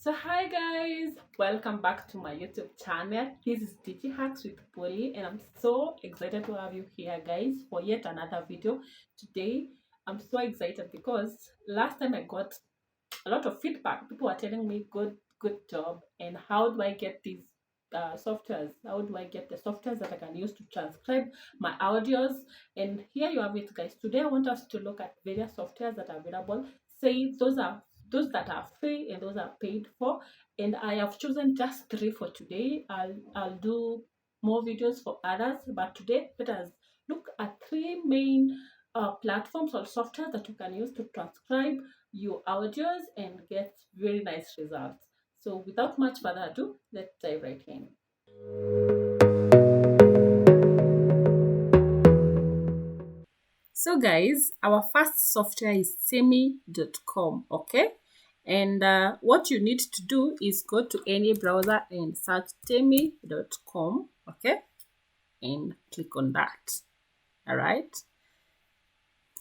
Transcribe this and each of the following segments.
So hi guys, welcome back to my YouTube channel. This is DG Hacks with Polly and I'm so excited to have you here guys for yet another video. Today I'm so excited because last time I got a lot of feedback. People are telling me good job, and how do I get these softwares? How do I get the softwares that I can use to transcribe my audios? And here you have it guys. Today I want us to look at various softwares that are available. Say those that are free and those are paid for, and I have chosen just three for today. I'll do more videos for others, but today let us look at three main platforms or software that you can use to transcribe your audios and get very nice results. So without much further ado, let's dive right in. So guys, our first software is Semicom, okay? And what you need to do is go to any browser and search Semicom, okay? And click on that, all right?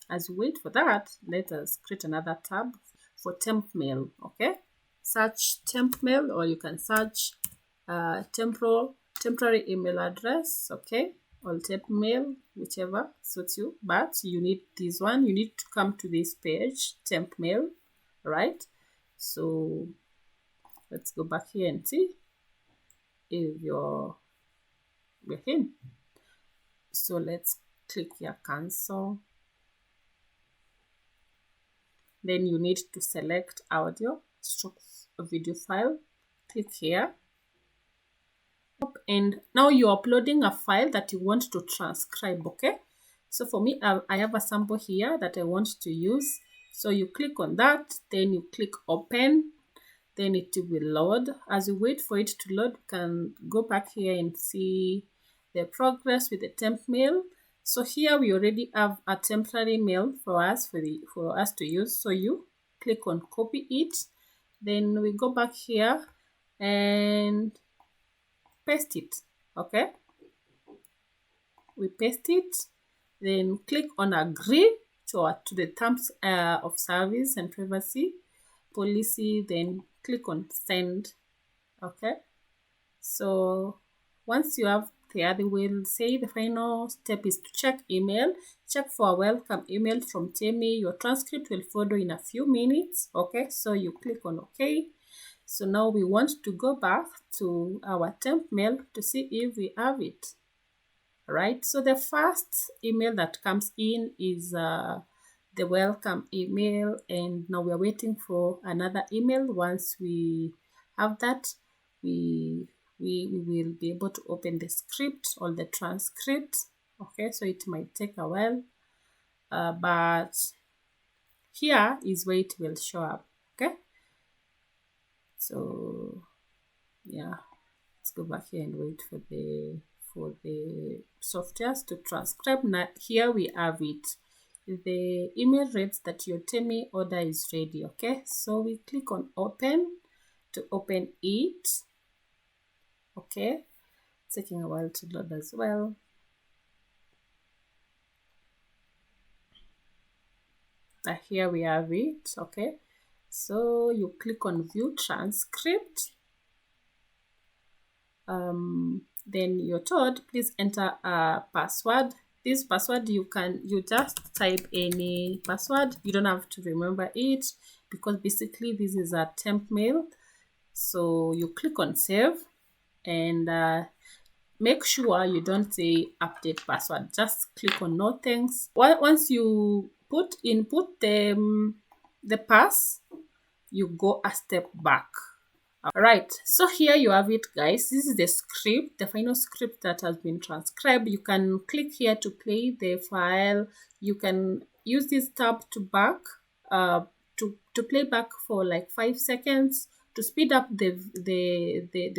As we wait for that, let us create another tab for temp mail, okay? Search temp mail, or you can search temporary email address, okay? Or temp mail, whichever suits you. But you need this one. You need to come to this page, temp mail, right? So let's go back here and see if we're in. So let's click here, cancel. Then you need to select audio, stroke video file. Click here. And now you're uploading a file that you want to transcribe, okay? So for me, I have a sample here that I want to use. So you click on that, then you click open, then it will load. As you wait for it to load, you can go back here and see the progress with the temp mail. So here we already have a temporary mail for us to use. So you click on copy it, then we go back here and paste it, okay? We paste it, then click on agree to the terms of service and privacy policy, then click on send, okay? So once you have there, they will say the final step is to check email. Check for a welcome email from Temi. Your transcript will follow in a few minutes, okay? So you click on okay. So now we want to go back to our temp mail to see if we have it, right? So the first email that comes in is the welcome email, and now we're waiting for another email. Once we have that, we will be able to open the script or the transcript, okay? So it might take a while, but here is where it will show up, okay? So yeah, let's go back here and wait for the softwares to transcribe. Now here we have it. The email reads that your Temi order is ready, okay? So we click on open to open it, okay? It's taking a while to load as well. Here we have it, okay? So you click on view transcript. Then you're told, please enter a password. This password, you just type any password. You don't have to remember it, because basically this is a temp mail. So you click on save, and make sure you don't say update password. Just click on no thanks. Once you input the pass, you go a step back. All right, so here you have it, guys. This is the script, the final script that has been transcribed. You can click here to play the file. You can use this tab to play back for like 5 seconds, to speed up the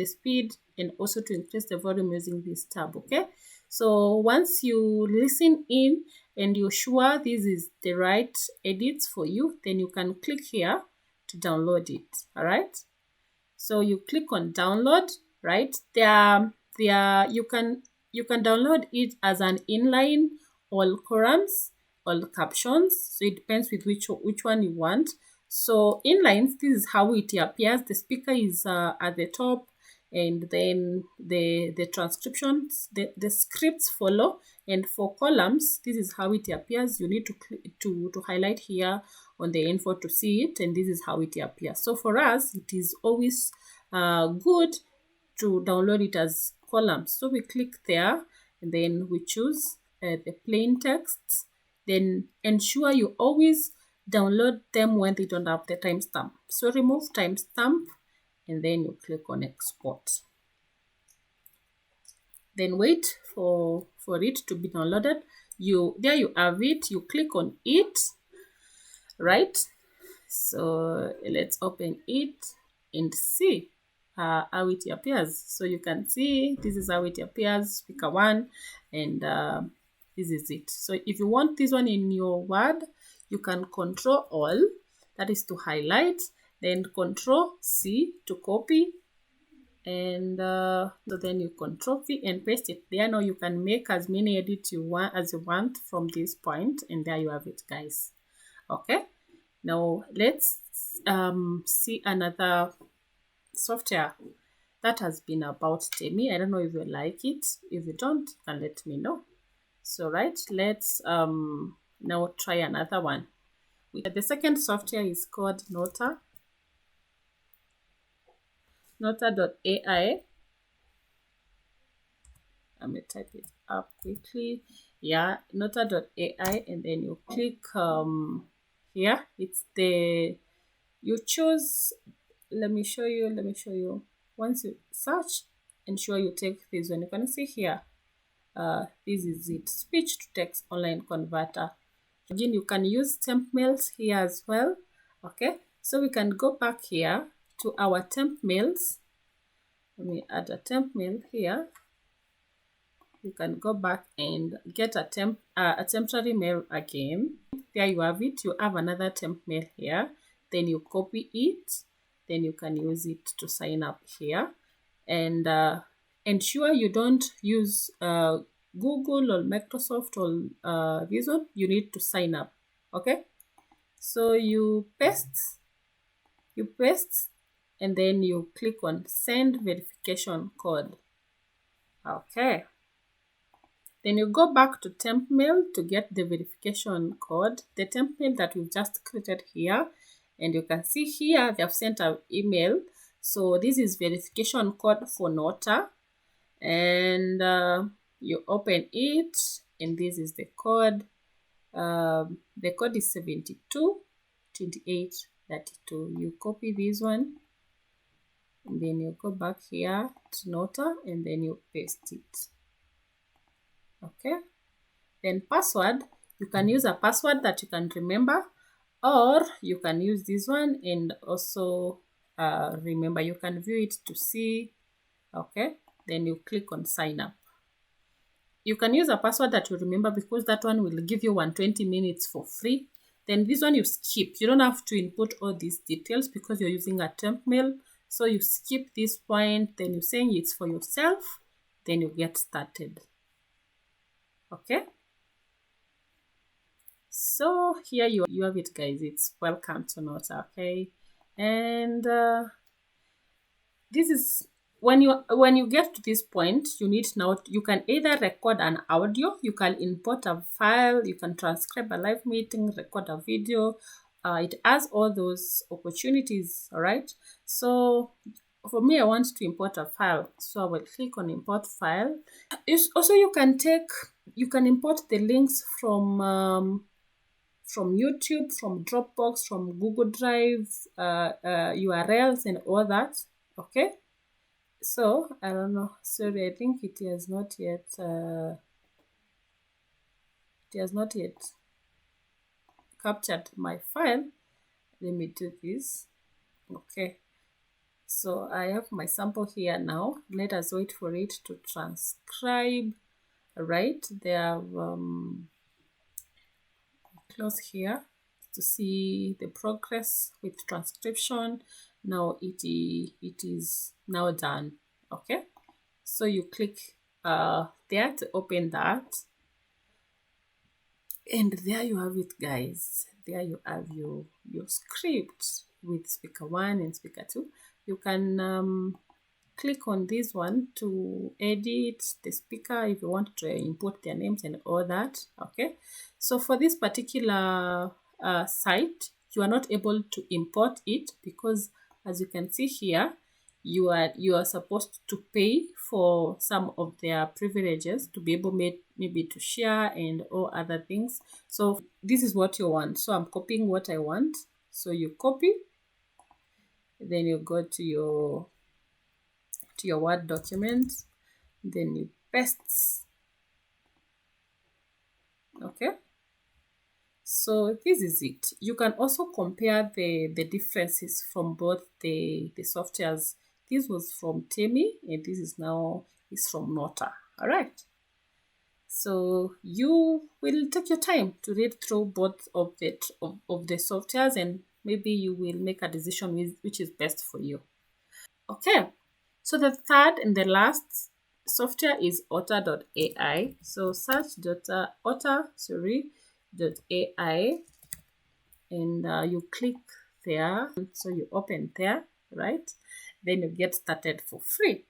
speed, and also to increase the volume using this tab, okay? So once you listen in and you're sure this is the right edits for you, then you can click here to download it, all right? So you click on download, right? You can download it as an inline, all columns, all captions. So it depends with which one you want. So inlines, this is how it appears. The speaker is at the top, and then the transcriptions, the scripts follow. And for columns, this is how it appears. You need to highlight here on the info to see it, and this is how it appears. So for us, it is always good to download it as columns. So we click there, and then we choose the plain text. Then ensure you always download them when they don't have the timestamp. So remove timestamp, and then you click on export. Then wait for it to be downloaded. There you have it. You click on it, right? So let's open it and see how it appears. So you can see this is how it appears, speaker 1, and this is it. So if you want this one in your Word, you can Control All, that is to highlight, then Control C to copy, and so then you Control V and paste it there. Now you can make as many edits you want from this point, and there you have it, guys. Okay, now let's see another software that has been about Temi. I don't know if you like it. If you don't, you can let me know. So right, let's now try another one. The second software is called Nota.ai. I'm going to type it up quickly. Yeah, Nota.ai, and then you click here. It's you choose, let me show you. Once you search, ensure you take this one. You can see here, this is it, speech to text online converter. Again, you can use temp mails here as well. Okay, so we can go back here to our temp mails. Let me add a temp mail here. You can go back and get a temporary mail again. There you have it. You have another temp mail here. Then you copy it. Then you can use it to sign up here. And ensure you don't use Google or Microsoft or this one. You need to sign up. Okay. So you paste, and then you click on send verification code. Okay. Then you go back to temp mail to get the verification code, the temp mail that we've just created here. And you can see here they have sent an email. So this is verification code for Nota. And you open it, and this is the code. The code is 722832. You copy this one, and then you go back here to Nota, and then you paste it. Okay, then password, you can use a password that you can remember, or you can use this one and also remember. You can view it to see. Okay, then you click on sign up. You can use a password that you remember, because that one will give you 120 minutes for free. Then this one you skip. You don't have to input all these details because you're using a temp mail. So you skip this point, then you're saying it's for yourself, then you get started. Okay, so here you have it, guys. It's welcome to Nota. Okay, and this is when you get to this point, you need now, you can either record an audio, you can import a file, you can transcribe a live meeting, record a video. It has all those opportunities. All right, so for me, I want to import a file, so I will click on import file. Also, you can import the links from YouTube, from Dropbox, from Google Drive, URLs and all that. Okay, so I don't know, sorry, I think it has not yet captured my file. Let me do this. Okay, so I have my sample here now. Let us wait for it to transcribe. Right, there close here to see the progress with transcription. Now it is now done. Okay, so you click there to open that, and there you have it, guys. there you have your script with speaker 1 and speaker 2. You can click on this one to edit the speaker if you want to import their names and all that. Okay, so for this particular site, you are not able to import it because, as you can see here, you are supposed to pay for some of their privileges to be able maybe to share and all other things. So this is what you want. So I'm copying what I want. So you copy, then you go to your Word document, then you paste. Okay, so this is it. You can also compare the differences from both the softwares. This was from Temi and this is from Nota. All right, so you will take your time to read through both of the softwares, and maybe you will make a decision which is best for you. Okay, so the third and the last software is AutoAI. So search .ai, and you click there. So you open there, right? Then you get started for free.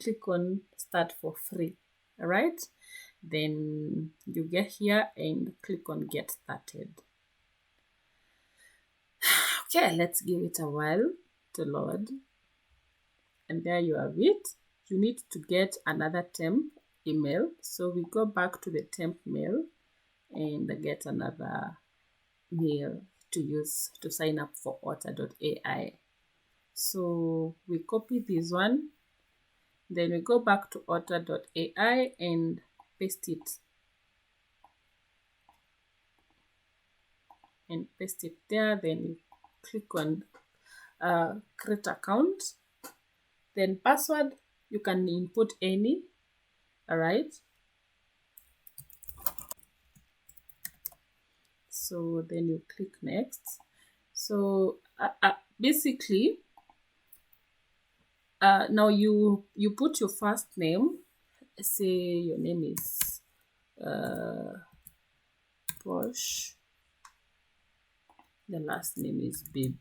Click on start for free, all right? Then you get here and click on get started. Okay, let's give it a while to load. And there you have it. You need to get another temp email. So we go back to the temp mail and get another mail to use to sign up for AutoAI. So we copy this one. Then we go back to AutoAI and paste it. And paste it there. Then you click on create account. Then password, you can input any, all right? So then you click next. So basically, now you put your first name. Say your name is Posh. The last name is Baby.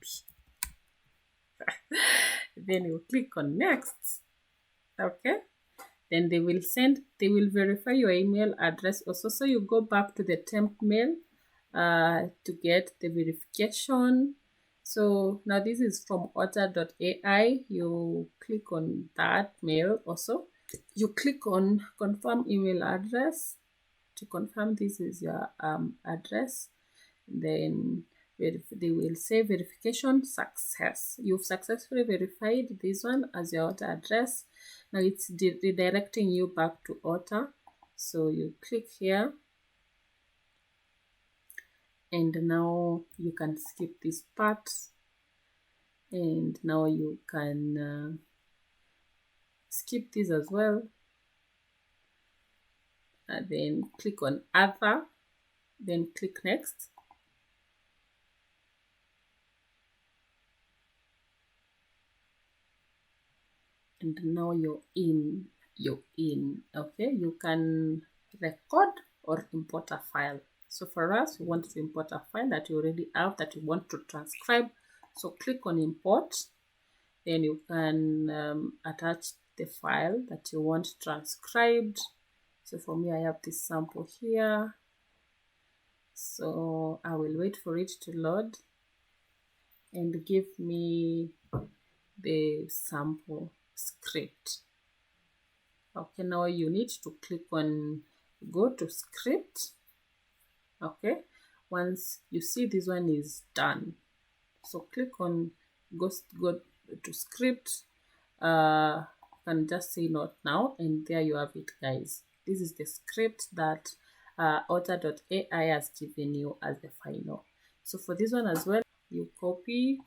Then you click on next. Okay, then they will verify your email address also. So you go back to the temp mail to get the verification. So now this is from AutoAI. You click on that mail also. You click on confirm email address to confirm this is your address. Then they will say verification success. You've successfully verified this one as your Auto address. Now it's redirecting you back to Auto. So you click here. And now you can skip this part. And now you can skip this as well. And then click on other. Then click next. And now you're in. Okay, you can record or import a file. So for us, we want to import a file that you already have that you want to transcribe. So click on import. Then you can attach the file that you want transcribed. So for me, I have this sample here. So I will wait for it to load and give me the sample script. Okay, now you need to click on go to script. Okay, once you see this one is done, so click on go to script. Can just say not now, and there you have it, guys. This is the script that AutoAI has given you as the final. So for this one as well, you copy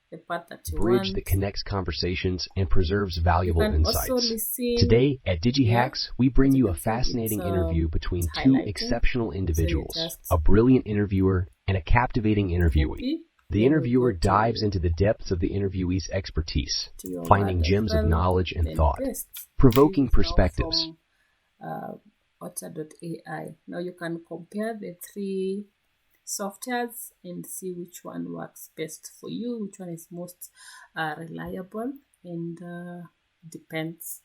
the part that you bridge want. that connects conversations and preserves valuable insights. Today at DigiHacks, we bring you a fascinating interview between two exceptional individuals, a brilliant interviewer and a captivating interviewee. The interviewer dives into the depths of the interviewee's expertise, finding gems of knowledge and thought, provoking perspectives. AutoAI. Now you can compare the three softwares and see which one works best for you, which one is most reliable, and depends.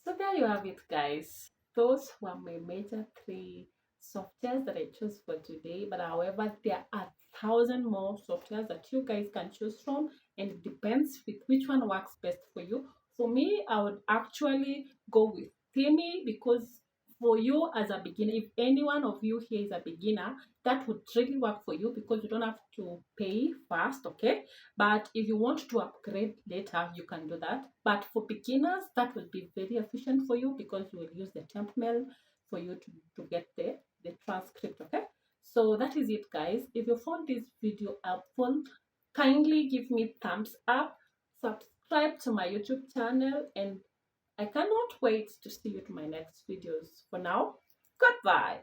So there you have it, guys. Those were my major three softwares that I chose for today. But however, there are 1,000 more softwares that you guys can choose from, and it depends with which one works best for you. For me, I would actually go with Timmy, because for you as a beginner, if any one of you here is a beginner, that would really work for you because you don't have to pay first, okay? But if you want to upgrade later, you can do that. But for beginners, that will be very efficient for you because you will use the temp mail for you to get the transcript, okay? So that is it, guys. If you found this video helpful, kindly give me thumbs up, subscribe to my YouTube channel, and I cannot wait to see you to my next videos. For now, goodbye.